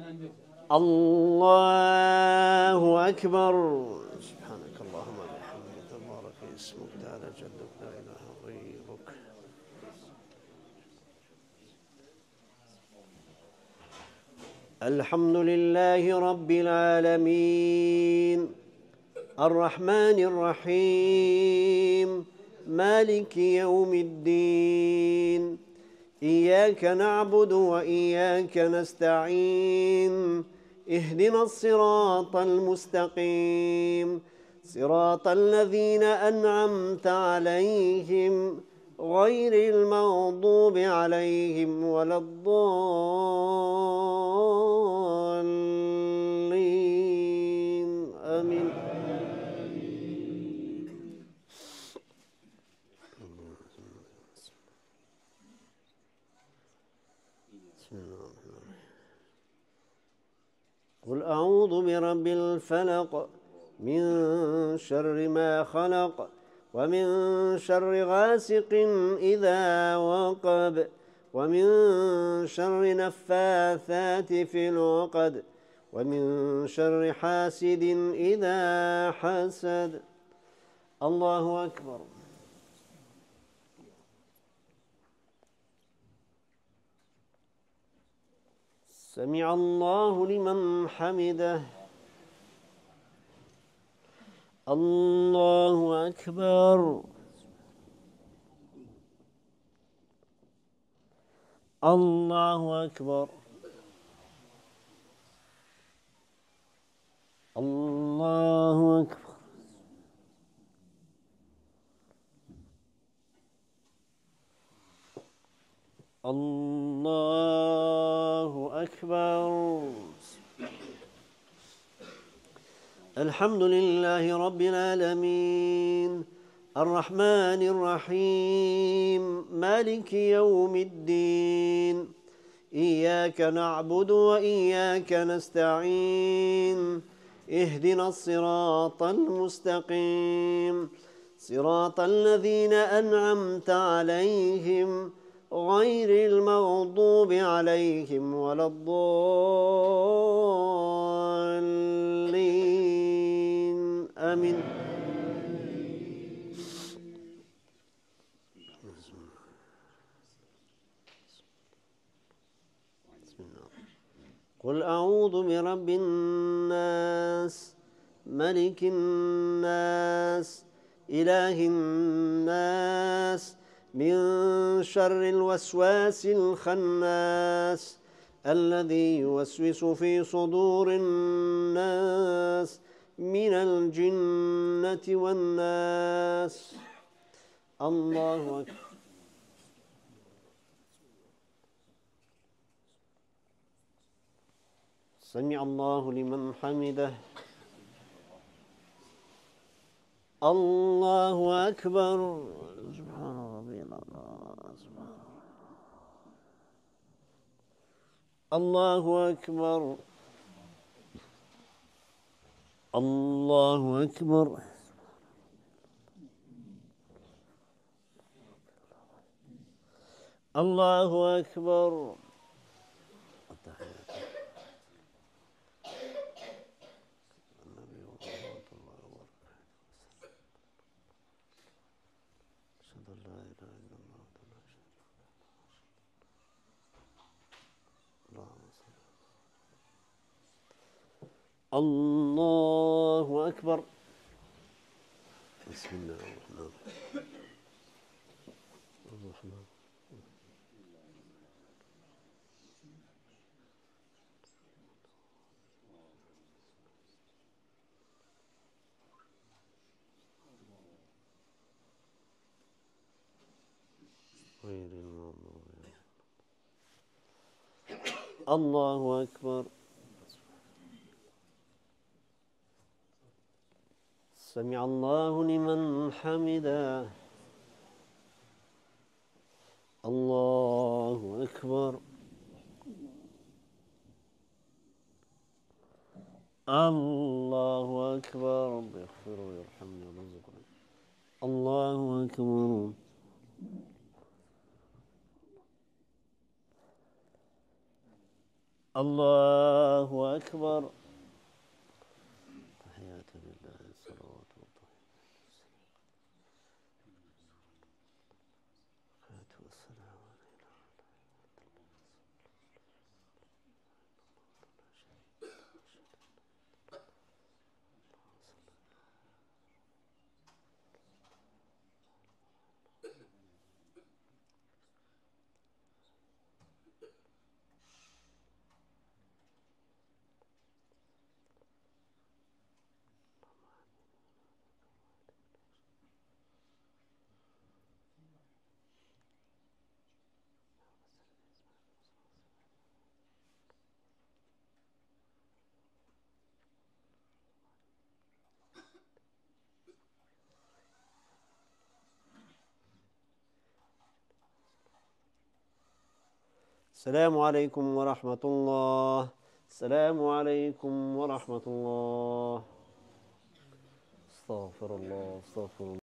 الله أكبر. سبحانك اللهم وبحمدك تبارك اسمك تعالى جدك لا إله غيرك. الحمد لله رب العالمين الرحمن الرحيم مالك يوم الدين إياك نعبد وإياك نستعين اهدنا الصراط المستقيم صراط الذين أنعمت عليهم غير المغضوب عليهم ولا الضالين آمين. قل أعوذ برب الفلق من شر ما خلق ومن شر غاسق إذا وقب ومن شر نفاثات في العقد ومن شر حاسد إذا حسد. الله أكبر. سمع الله لمن حمده. الله أكبر. الله أكبر. الله أكبر. الله أكبر. الحمد لله رب العالمين الرحمن الرحيم مالك يوم الدين إياك نعبد وإياك نستعين اهدنا الصراط المستقيم صراط الذين أنعمت عليهم غير المغضوب عليهم ولا الضالين آمين. قل أعوذ برب الناس ملك الناس إله الناس من شر الوسواس الخناس الذي يوسوس في صدور الناس من الجنة والناس. الله أكبر. سمع الله لمن حمده. الله أكبر. سبحان ربي العظيم. الله أكبر. الله أكبر. الله أكبر. الله أكبر. بسم الله الرحمن الرحيم. الله أكبر. سمع الله لمن حمده. الله أكبر. الله أكبر. رب اغفر ويرحمني وارزقني. الله أكبر. الله أكبر. تحيات لله الصلوات والسلام. السلام عليكم ورحمة الله. السلام عليكم ورحمة الله. استغفر الله استغفر الله.